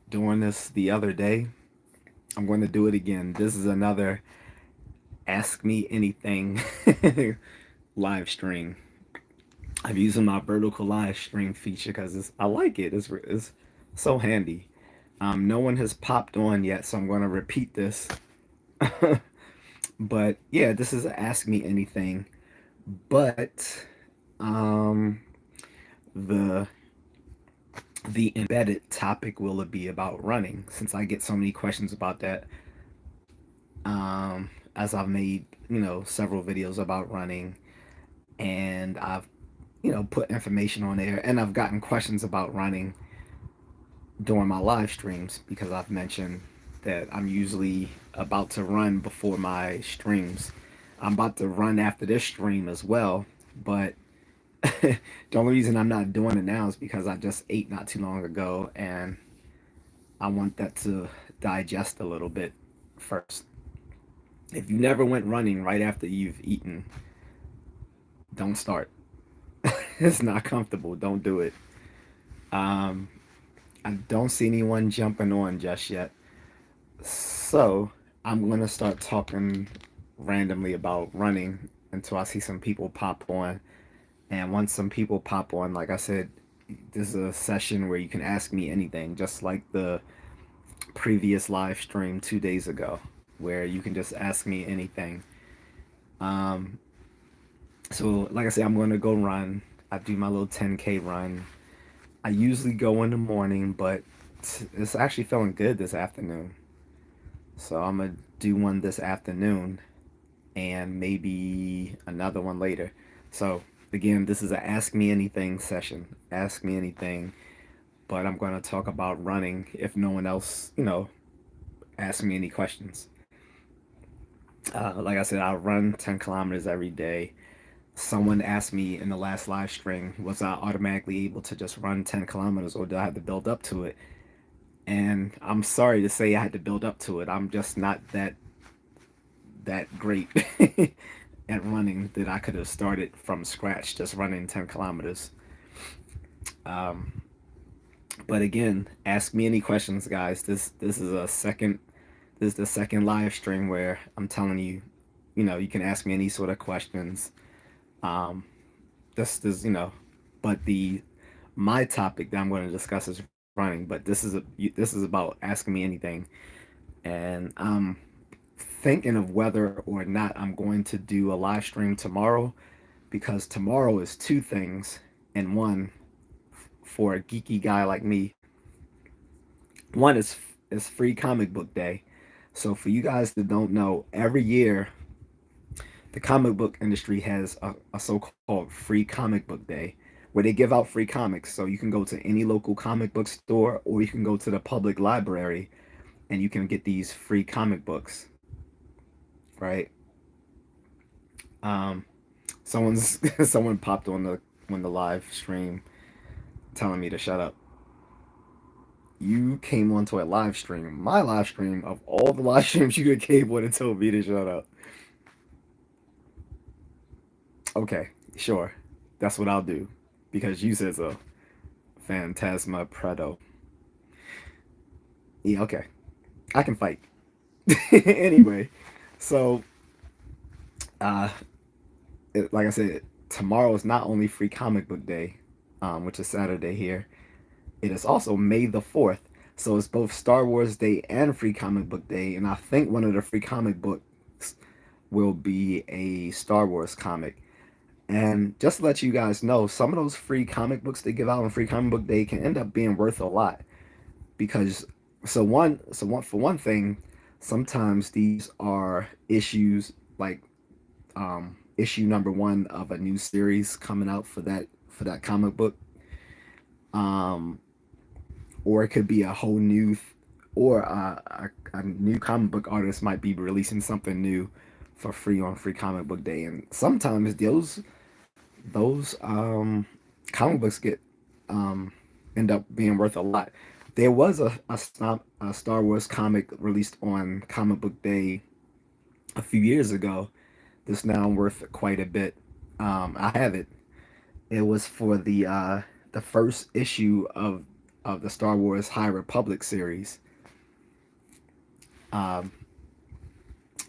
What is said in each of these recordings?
doing this the other day. I'm going to do it again. This is another Ask Me Anything live stream. I'm using my vertical live stream feature because I like it. It's so handy. No one has popped on yet, so I'm going to repeat this. But yeah, this is Ask Me Anything. But um, the the embedded topic will be about running, since I get so many questions about that. As I've made several videos about running, and I've put information on there, and I've gotten questions about running during my live streams because I've mentioned that I'm usually about to run before my streams. I'm about to run after this stream as well, but the only reason I'm not doing it now is because I just ate not too long ago, and I want that to digest a little bit first. If you never went running right after you've eaten, don't start. It's not comfortable. Don't do it. Um, I don't see anyone jumping on just yet. So I'm going to start talking randomly about running until I see some people pop on. And once some people pop on, like I said, this is a session where you can ask me anything, just like the previous live stream 2 days ago, where you can just ask me anything. Um, so, like I said, I'm going to go run. I do my little 10K run. I usually go in the morning, but it's actually feeling good this afternoon. So I'm gonna do one this afternoon and maybe another one later. So again, this is a Ask Me Anything session. Ask me anything, but I'm gonna talk about running if no one else, asks me any questions. Like I said, I run 10 kilometers every day. Someone asked me in the last live stream, was I automatically able to just run 10 kilometers or do I have to build up to it? And I'm sorry to say I had to build up to it. I'm just not that great at running that I could have started from scratch just running 10 kilometers. Um, but again, ask me any questions, guys. This is the second live stream where I'm telling you, you can ask me any sort of questions. Um, this but the my topic that I'm going to discuss is running. But this is about asking me anything, and thinking of whether or not I'm going to do a live stream tomorrow, because tomorrow is two things in one for a geeky guy like me. One is free comic book day. So for you guys that don't know, every year the comic book industry has a so-called free comic book day where they give out free comics. So you can go to any local comic book store or you can go to the public library and you can get these free comic books, right? Um, someone's someone popped on the live stream telling me to shut up. You came onto a live stream, my live stream of all the live streams you could came on and told me to shut up. Okay, sure, that's what I'll do because you said so. Phantasma Predo. Yeah, okay, I can fight. Anyway, so uh, like I said, tomorrow is not only free comic book day, which is Saturday here. It is also May the 4th. So it's both Star Wars Day and Free Comic Book Day. And I think one of the free comic books will be a Star Wars comic. And just to let you guys know, some of those free comic books they give out on Free Comic Book Day can end up being worth a lot. Because for one thing, sometimes these are issues like issue number one of a new series coming out for that comic book. Um, or it could be a whole new or a new comic book artist might be releasing something new for free on Free Comic Book Day, and sometimes those comic books get um, end up being worth a lot. There was a Star Wars comic released on Comic Book Day a few years ago. That's now worth quite a bit. I have it. It was for the first issue of of the Star Wars High Republic series. Um,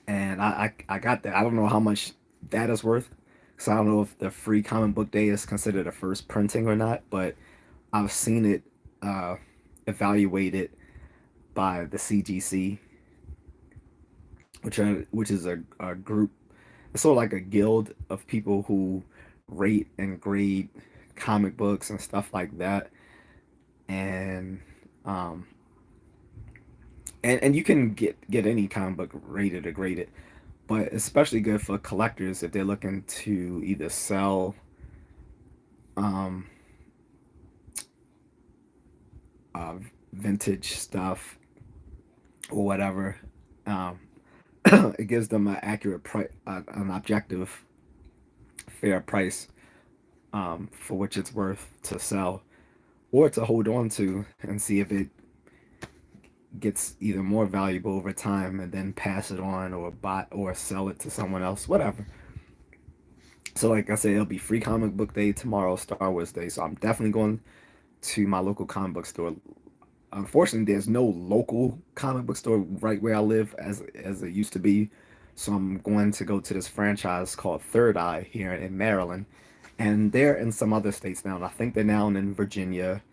and I got that. I don't know how much that is worth, because I don't know if the free comic book day is considered a first printing or not, but I've seen it uh, evaluated by the CGC, which is a group. It's sort of like a guild of people who rate and grade comic books and stuff like that. And um, and you can get any comic book rated or graded, but especially good for collectors if they're looking to either sell um, uh, vintage stuff or whatever. Um, it gives them an accurate price, an objective, fair price for which it's worth to sell or to hold on to and see if it gets either more valuable over time and then pass it on or buy or sell it to someone else, whatever. So, like I said, it'll be free comic book day tomorrow, Star Wars day. So I'm definitely going to my local comic book store. Unfortunately, there's no local comic book store right where I live as it used to be. So I'm going to go to this franchise called Third Eye here in Maryland, and they're in some other states now. And I think they're now in Virginia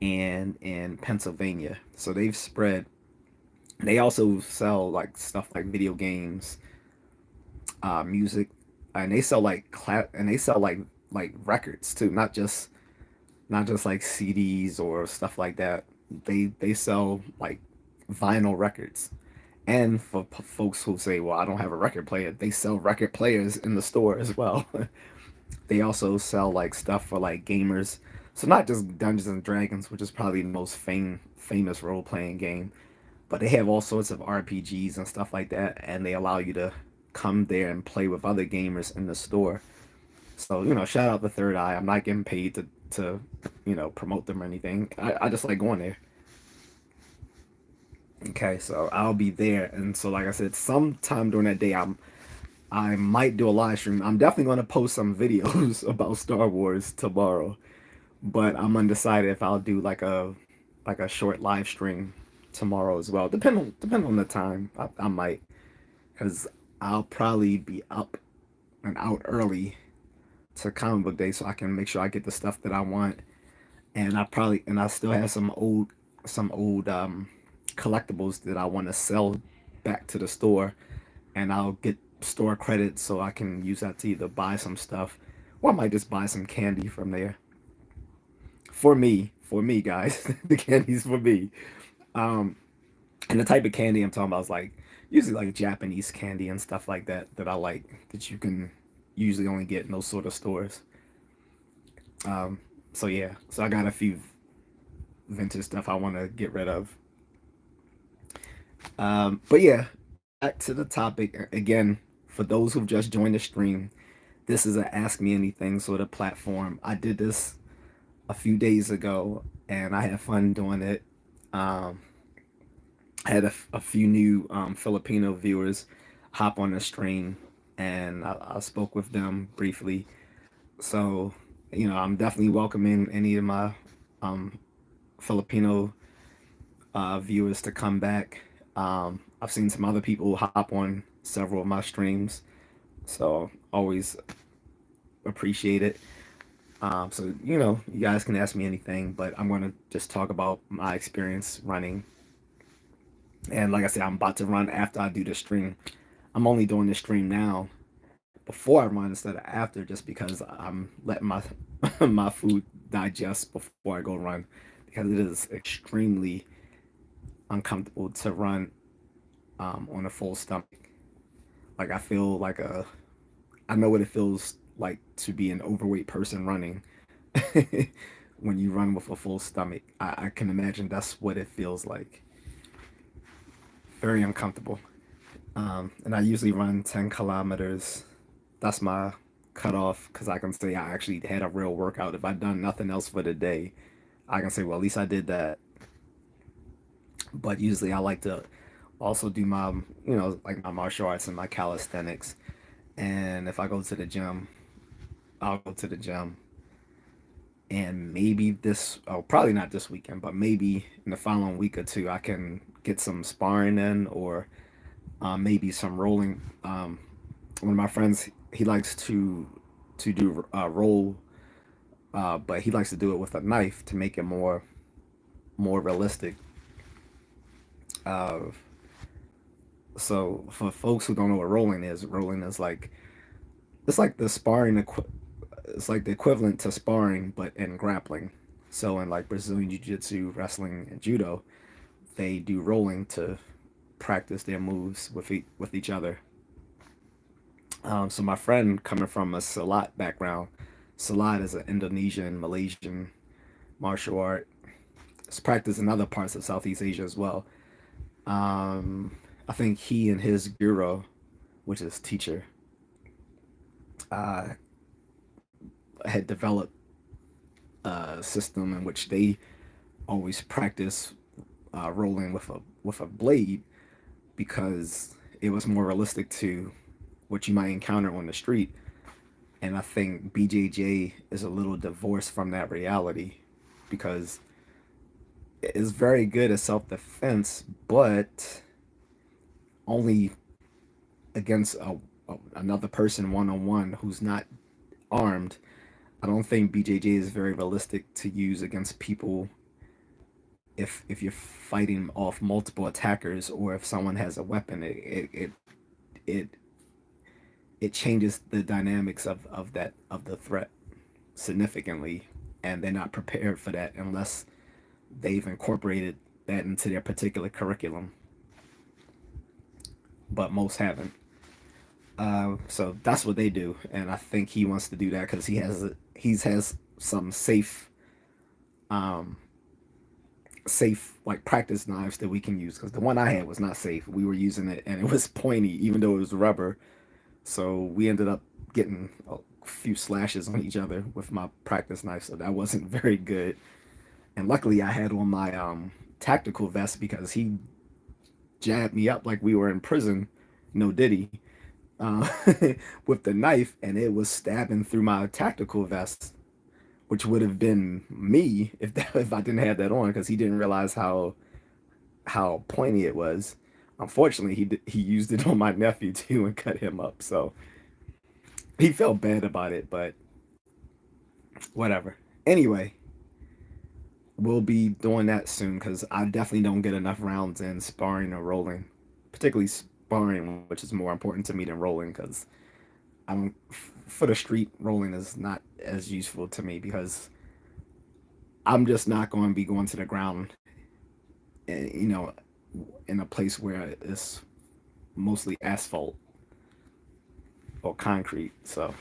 and in Pennsylvania. So they've spread. They also sell like stuff like video games, music, and they sell like records too, not just like CDs or stuff like that. They sell like vinyl records. And for folks who say, "Well, I don't have a record player," they sell record players in the store as well. They also sell like stuff for like gamers. So not just Dungeons and Dragons, which is probably the most famous role playing game, but they have all sorts of RPGs and stuff like that, and they allow you to come there and play with other gamers in the store. So, shout out to Third Eye. I'm not getting paid to promote them or anything. I just like going there. Okay, so I'll be there, and so like I said, sometime during that day, I might do a live stream. I'm definitely going to post some videos about Star Wars tomorrow, but I'm undecided if I'll do like a short live stream tomorrow as well. Depend on the time. I might, because I'll probably be up and out early to comic book day so I can make sure I get the stuff that I want. And I still have some old collectibles that I want to sell back to the store, and I'll get store credit so I can use that to either buy some stuff or I might just buy some candy from there. For me, guys, the candy's for me. Um, and the type of candy I'm talking about is like usually like Japanese candy and stuff like that that I like that you can usually only get in those sort of stores. Um, so yeah, so I got a few vintage stuff I want to get rid of. But yeah, back to the topic again. For those who've just joined the stream, this is a Ask Me Anything sort of platform. I did this a few days ago, and I had fun doing it. Um, I had a few new Filipino viewers hop on the stream, and I spoke with them briefly. So, I'm definitely welcoming any of my um, Filipino viewers to come back. I've seen some other people hop on several of my streams, so always appreciate it. So you guys can ask me anything, but I'm gonna just talk about my experience running. And like I said, I'm about to run after I do the stream. I'm only doing the stream now before I run instead of after, just because I'm letting my my food digest before I go run, because it is extremely uncomfortable to run on a full stomach. Like I feel like I know what it feels like to be an overweight person running. When you run with a full stomach, I can imagine that's what it feels like. Very uncomfortable. And I usually run 10 kilometers. That's my cutoff because I can say I actually had a real workout. If I've done nothing else for the day, I can say, well, at least I did that. But usually I like to also do my, like my martial arts and my calisthenics. And if I go to the gym, I'll go to the gym. And maybe this, oh, probably not this weekend, but maybe in the following week or two, I can get some sparring in, or maybe some rolling. One of my friends, he likes to do roll, but he likes to do it with a knife to make it more realistic. Uh, so for folks who don't know what rolling is like, it's like the it's like the equivalent to sparring, but in grappling. So in like Brazilian Jiu-Jitsu, wrestling, and judo, they do rolling to practice their moves with each other. So my friend, coming from a Silat background, Silat is an Indonesian, Malaysian martial art. It's practiced in other parts of Southeast Asia as well. I think he and his guru, which is teacher, uh, had developed a system in which they always practice rolling with a blade, because it was more realistic to what you might encounter on the street. And I think BJJ is a little divorced from that reality, because it's very good at self defense, but only against another person one on one who's not armed. I don't think BJJ is very realistic to use against people if you're fighting off multiple attackers, or if someone has a weapon. It it changes the dynamics of the threat significantly, and they're not prepared for that unless they've incorporated that into their particular curriculum. But most haven't. So that's what they do, and I think he wants to do that because he has some um, safe like practice knives that we can use. Because the one I had was not safe. We were using it and it was pointy, even though it was rubber. So we ended up getting a few slashes on each other with my practice knife. So that wasn't very good. And luckily, I had on my tactical vest, because he jabbed me up like we were in prison. No diddy. Uh, with the knife, and it was stabbing through my tactical vest, which would have been me if I didn't have that on, because he didn't realize how pointy it was. Unfortunately, he used it on my nephew too and cut him up. So he felt bad about it, but whatever. Anyway, we'll be doing that soon, because I definitely don't get enough rounds in sparring or rolling, particularly sparring, which is more important to me than rolling, because I don't, for the street, rolling is not as useful to me, because I'm just not going to be going to the ground, you know, in a place where it's mostly asphalt or concrete. So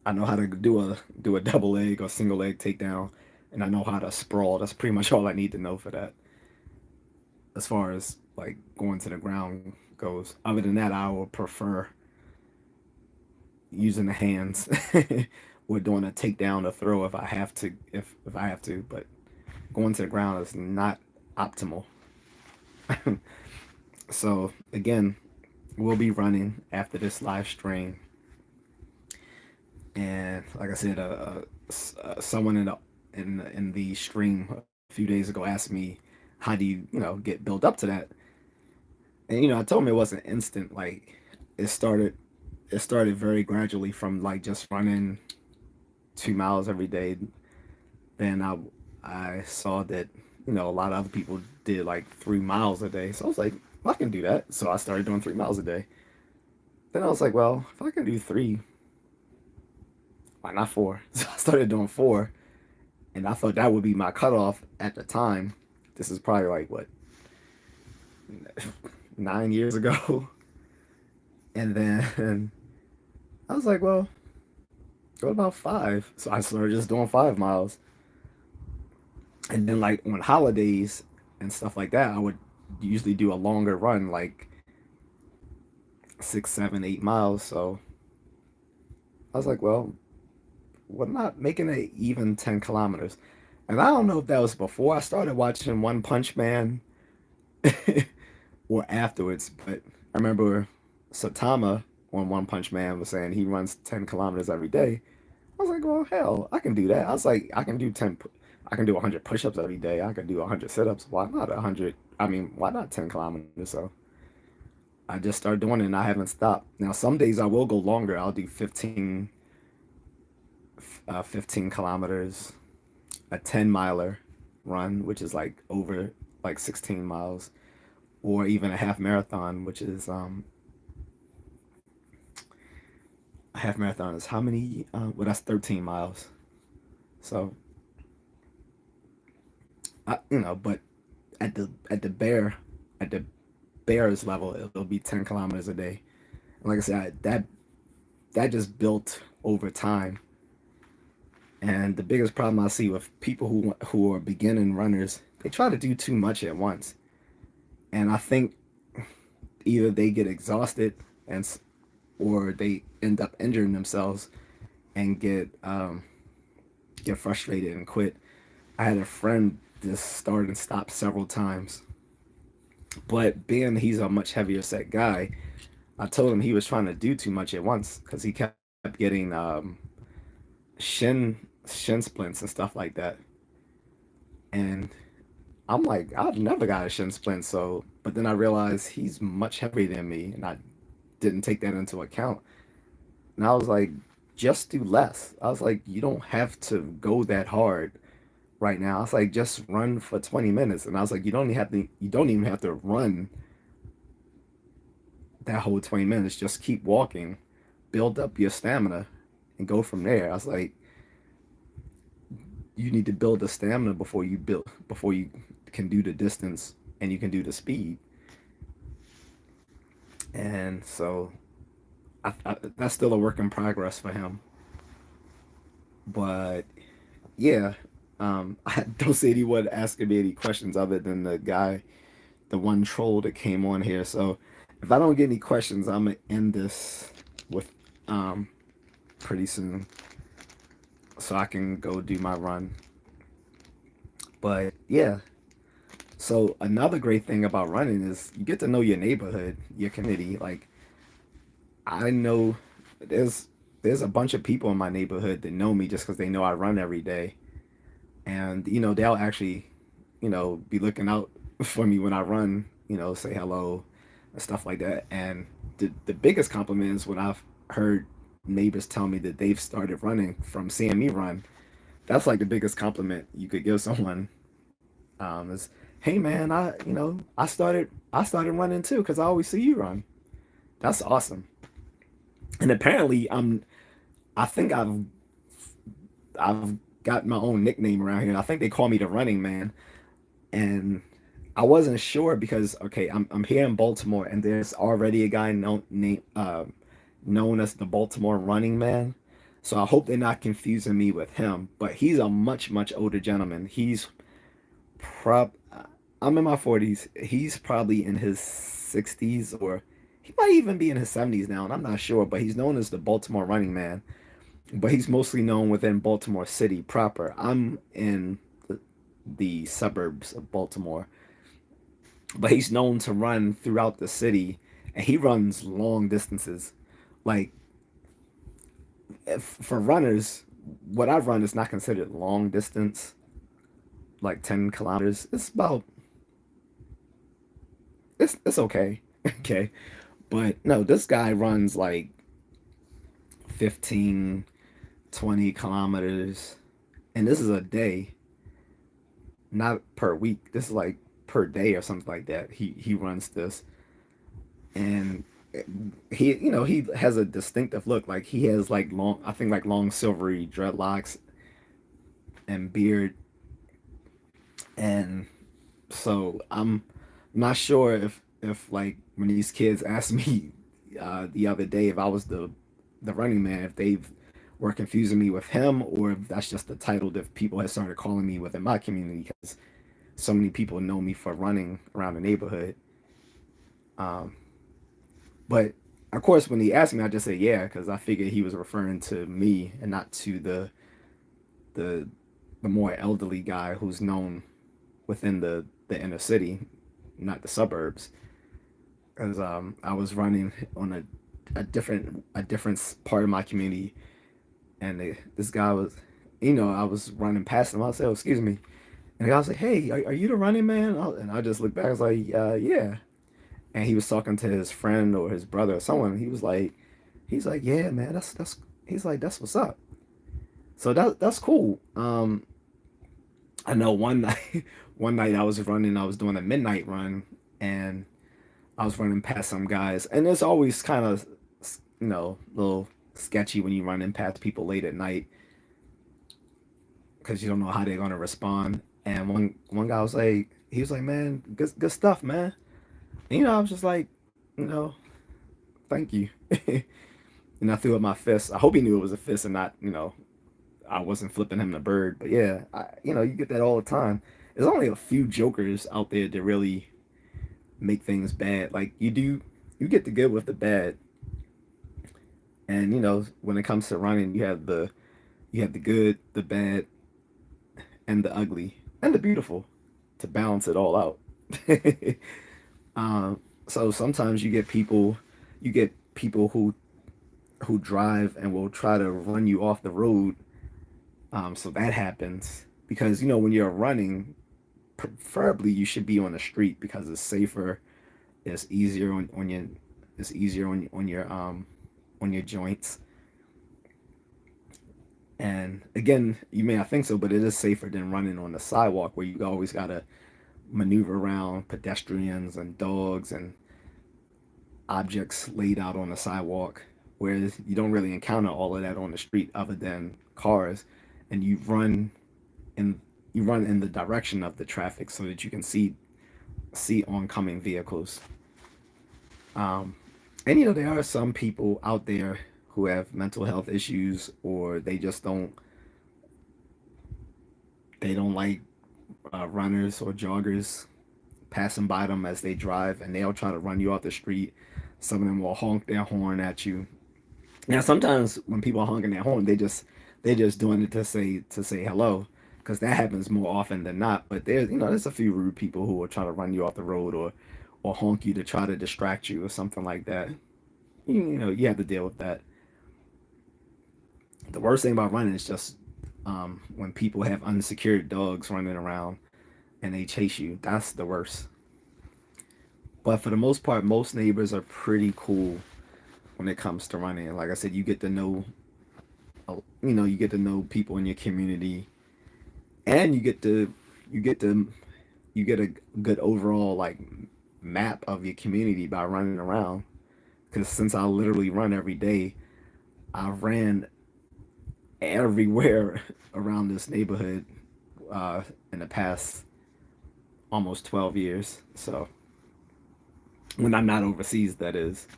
I know how to do a double leg or single leg takedown, and I know how to sprawl. That's pretty much all I need to know for that. As far as like going to the ground goes, other than that, I would prefer using the hands or doing a takedown or throw if I have to, if I have to. But going to the ground is not optimal. So again, we'll be running after this live stream, and like I said, someone in the stream a few days ago asked me, "How do you get built up to that?" And I told him it wasn't instant. Like it started, it started very gradually from like just running 2 miles every day. Then I saw that a lot of other people did like 3 miles a day. So I was like, well, I can do that. So I started doing 3 miles a day. Then I was like, well, if I can do three, why not four? So I started doing four, and I thought that would be my cutoff at the time. This is probably like what 9 years ago. And then I was like, well, what about five? So I started just doing 5 miles. And then like on holidays and stuff like that, I would usually do a longer run, like 6, 7, 8 miles. So I was like, well, what not making it even 10 kilometers? And I don't know if that was before I started watching One Punch Man or afterwards, but I remember Satama on One Punch Man was saying he runs 10 kilometers every day. I was like, well, hell, I can do that. I was like, I can do I can do 100 push-ups every day. I can do 100 sit-ups. Why not 100? I mean, why not 10 kilometers? So I just started doing it and I haven't stopped. Now, some days I will go longer. I'll do 15 kilometers, a 10 miler run, which is like over like 16 miles, or even a half marathon, which is a half marathon is how many? Well, that's 13 miles. So but at the at the bear's level, it'll be 10 kilometers a day. And like I said, that just built over time. And the biggest problem I see with people who are beginning runners, they try to do too much at once. And I think either they get exhausted and or they end up injuring themselves and get frustrated and quit. I had a friend just start and stop several times, but being he's a much heavier set guy, I told him he was trying to do too much at once because he kept getting shin splints and stuff like that. And I'm like, I've never got a shin splint, so but then I realized he's much heavier than me, and I didn't take that into account. And I was like, just do less. I was like, you don't have to go that hard right now. I was like, just run for 20 minutes. And I was like, you don't even have to run that whole 20 minutes. Just keep walking, build up your stamina, and go from there. I was like, you need to build the stamina before you can do the distance and you can do the speed. And so that's still a work in progress for him. But yeah, I don't see anyone asking me any questions other than the one troll that came on here. So if I don't get any questions, I'm gonna end this with um, pretty soon, so I can go do my run. But yeah, so another great thing about running is you get to know your neighborhood, your community. Like I know there's there's a bunch of people in my neighborhood that know me just because they know I run every day, and they'll actually be looking out for me when I run. Say hello and stuff like that. And the biggest compliment is when I've heard neighbors tell me that they've started running from seeing me run. That's like the biggest compliment you could give someone. Is hey man, I started running too because I always see you run. That's awesome. And apparently I think I've got my own nickname around here. I think they call me the Running Man, and I wasn't sure because okay, I'm here in Baltimore, and there's already a guy known as the Baltimore Running Man. So I hope they're not confusing me with him. But he's a much older gentleman. Prob I'm in my 40s. He's probably in his 60s, or he might even be in his 70s now, and I'm not sure. But he's known as the Baltimore Running Man. But he's mostly known within Baltimore City proper. I'm in the suburbs of Baltimore, but he's known to run throughout the city, and he runs long distances. Like for runners, what I run is not considered long distance, like 10 kilometers. It's okay. Okay. But no, this guy runs like 15, 20 kilometers, and this is a day, not per week. This is like per day or something like that. He runs this, and he has a distinctive look. Like he has like long, I think like long silvery dreadlocks and beard, and so I'm not sure if like when these kids asked me the other day if I was the Running Man, if they were confusing me with him, or if that's just the title that people have started calling me within my community because so many people know me for running around the neighborhood. Um, but of course, when he asked me, I just said yeah because I figured he was referring to me and not to the the more elderly guy who's known within the inner city, not the suburbs. Because I was running on a different part of my community and this guy was, I was running past him. I said, oh, "Excuse me," and the guy was like, "Hey, are you the running man?" And I just looked back. I was like, "Yeah." And he was talking to his friend or his brother or someone. He's like, "Yeah, man, that's." He's like, "That's what's up." So that's cool. I know one night, one night I was running. I was doing a midnight run, and I was running past some guys, and it's always kind of, a little sketchy when you running past people late at night because you don't know how they're gonna respond. And one guy was like, he was like, "Man, good stuff, man." And, I was just like, you know, "Thank you." And I threw up my fist. I hope he knew it was a fist and not, I wasn't flipping him the bird. But yeah, you get that all the time. There's only a few jokers out there that really make things bad. Like you get the good with the bad. And when it comes to running, you have the good, the bad, and the ugly, and the beautiful to balance it all out. So sometimes you get people who drive and will try to run you off the road. So that happens because when you're running, preferably you should be on the street because it's safer. It's easier on your it's easier on your joints. And again, you may not think so, but it is safer than running on the sidewalk where you always gotta maneuver around pedestrians and dogs and objects laid out on the sidewalk. Whereas you don't really encounter all of that on the street other than cars, and in you run in the direction of the traffic so that you can see oncoming vehicles. Um, and there are some people out there who have mental health issues, or they don't like runners or joggers passing by them as they drive, and they'll try to run you off the street. Some of them will honk their horn at you. Now, sometimes when people are honking their horn, they just doing it to say hello, because that happens more often than not. But there's a few rude people who will try to run you off the road or honk you to try to distract you or something like that. You have to deal with that. The worst thing about running is just when people have unsecured dogs running around and they chase you. That's the worst. But for the most part, most neighbors are pretty cool when it comes to running. Like I said, you get to know people in your community, and you get a good overall like map of your community by running around. Because since I literally run every day, I ran everywhere around this neighborhood in the past almost 12 years. So when I'm not overseas, that is.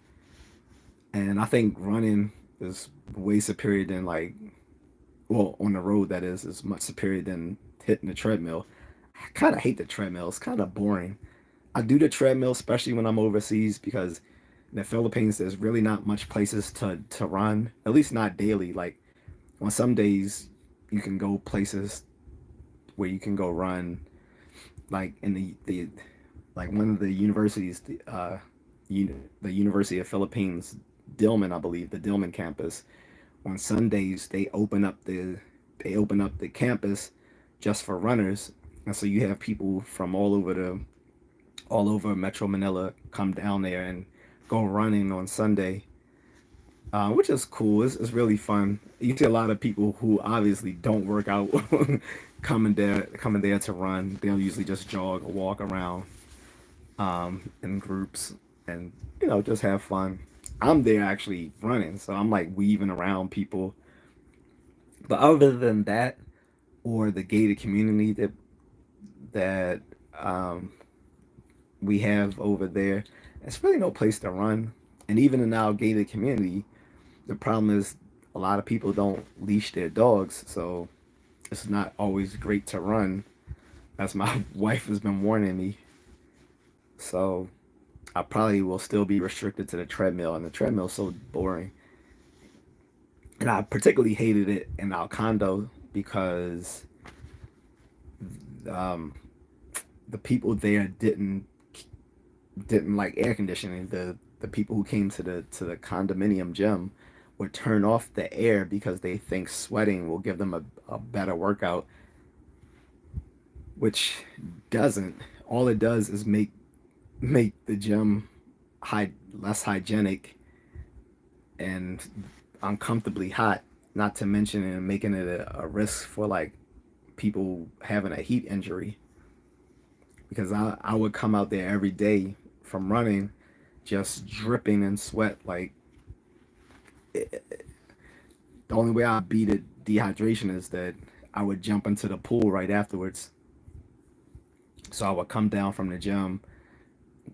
And I think running is way superior than well, on the road, that is much superior than hitting the treadmill. I kind of hate the treadmill. It's kind of boring. I do the treadmill, especially when I'm overseas, because in the Philippines, there's really not much places to run, at least not daily. Like on some days, you can go places where you can go run, like in the like one of the universities, the University of Philippines, Dillman, I believe, the Dillman campus. On Sundays, they open up the campus just for runners, and so you have people from all over Metro Manila come down there and go running on Sunday, which is cool. It's really fun. You see a lot of people who obviously don't work out coming there to run. They'll usually just jog or walk around in groups and just have fun. I'm there actually running, so I'm like weaving around people. But other than that, or the gated community that um, we have over there, it's really no place to run. And even in our gated community, the problem is a lot of people don't leash their dogs, so it's not always great to run. As my wife has been warning me. So I probably will still be restricted to the treadmill, and the treadmill's so boring. And I particularly hated it in our condo because um, the people there didn't like air conditioning. The people who came to the condominium gym would turn off the air because they think sweating will give them a better workout, which doesn't. All it does is make the gym less hygienic and uncomfortably hot. Not to mention making it a risk for like people having a heat injury, because I would come out there every day from running just dripping in sweat. Like the only way I beat it dehydration is that I would jump into the pool right afterwards. So I would come down from the gym,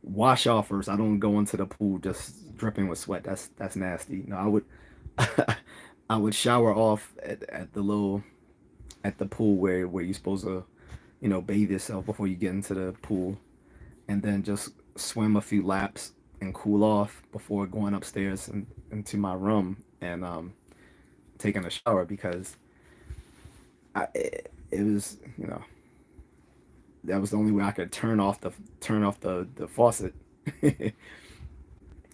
wash off first. I don't go into the pool just dripping with sweat. That's nasty. No, I would I would shower off at the little at the pool where you're supposed to, bathe yourself before you get into the pool, and then just swim a few laps and cool off before going upstairs and into my room and taking a shower, because it was, that was the only way I could turn off the faucet.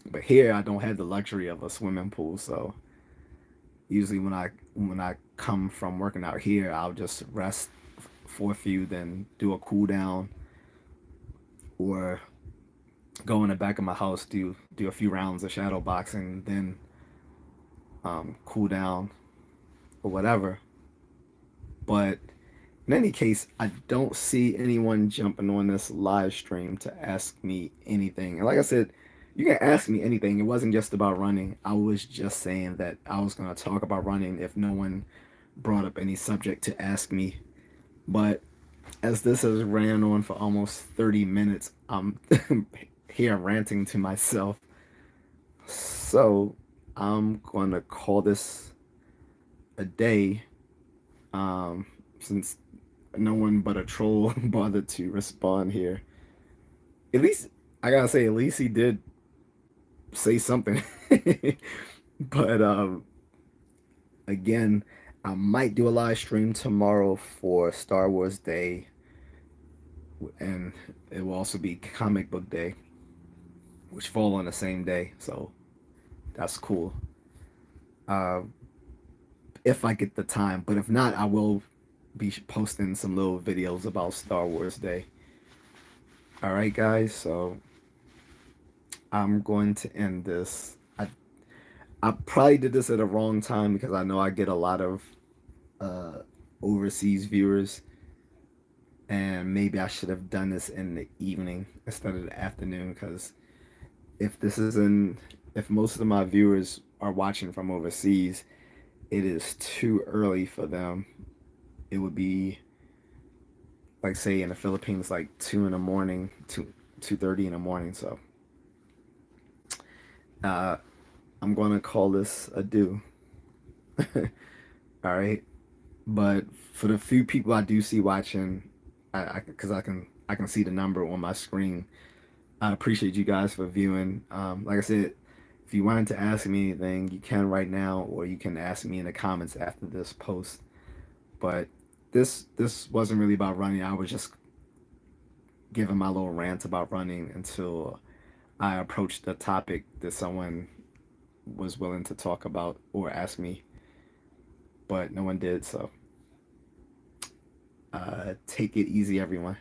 But here I don't have the luxury of a swimming pool, so usually when I come from working out here, I'll just rest for a few, then do a cool down, or go in the back of my house, do a few rounds of shadow boxing, then cool down or whatever. But in any case, I don't see anyone jumping on this live stream to ask me anything. And like I said, you can ask me anything. It wasn't just about running. I was just saying that I was going to talk about running if no one brought up any subject to ask me. But as this has ran on for almost 30 minutes, I'm here ranting to myself. So I'm going to call this a day, since no one but a troll bothered to respond here. At least, I gotta say, at least he did say something. But again, I might do a live stream tomorrow for Star Wars Day, and it will also be Comic Book Day, which fall on the same day. So that's cool. Uh, if I get the time, but if not, I will be posting some little videos about Star Wars Day. All right, guys. So I'm going to end this. I probably did this at a wrong time because I know I get a lot of uh, overseas viewers, and maybe I should have done this in the evening instead of the afternoon. Because if this is in, if most of my viewers are watching from overseas, it is too early for them. It would be like, say, in the Philippines, like 2 in the morning, 2:30 in the morning. So uh, I'm gonna call this a do. All right, but for the few people I do see watching, because I can see the number on my screen. I appreciate you guys for viewing. Like I said, if you wanted to ask me anything, you can right now, or you can ask me in the comments after this post. But this wasn't really about running. I was just giving my little rant about running until I approached the topic that someone was willing to talk about or ask me, but no one did. So take it easy, everyone.